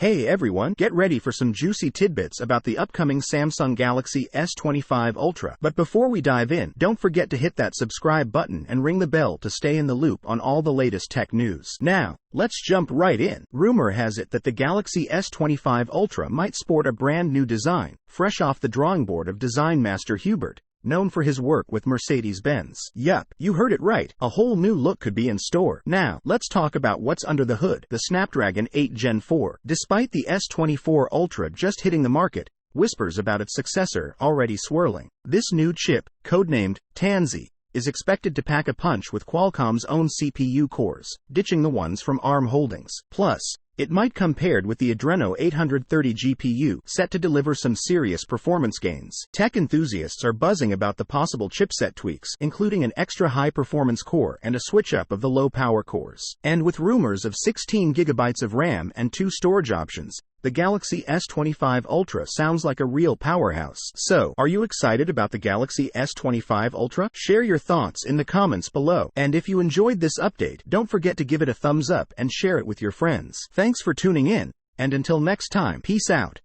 Hey everyone, get ready for some juicy tidbits about the upcoming Samsung Galaxy S25 Ultra. But before we dive in, don't forget to hit that subscribe button and ring the bell to stay in the loop on all the latest tech news. Now, let's jump right in. Rumor has it that the Galaxy S25 Ultra might sport a brand new design, fresh off the drawing board of design master Hubert, known for his work with Mercedes-Benz. Yup, you heard it right, a whole new look could be in store. Now, let's talk about what's under the hood. The Snapdragon 8 Gen 4. Despite the S24 Ultra just hitting the market, whispers about its successor already swirling. This new chip, codenamed Tansy, is expected to pack a punch with Qualcomm's own CPU cores, ditching the ones from ARM Holdings. Plus, it might come paired with the Adreno 830 GPU, set to deliver some serious performance gains. Tech enthusiasts are buzzing about the possible chipset tweaks, including an extra high-performance core and a switch-up of the low-power cores. And with rumors of 16 GB of RAM and 2 storage options, the Galaxy S25 Ultra sounds like a real powerhouse. So, are you excited about the Galaxy S25 Ultra? Share your thoughts in the comments below. And if you enjoyed this update, don't forget to give it a thumbs up and share it with your friends. Thanks for tuning in, and until next time, peace out.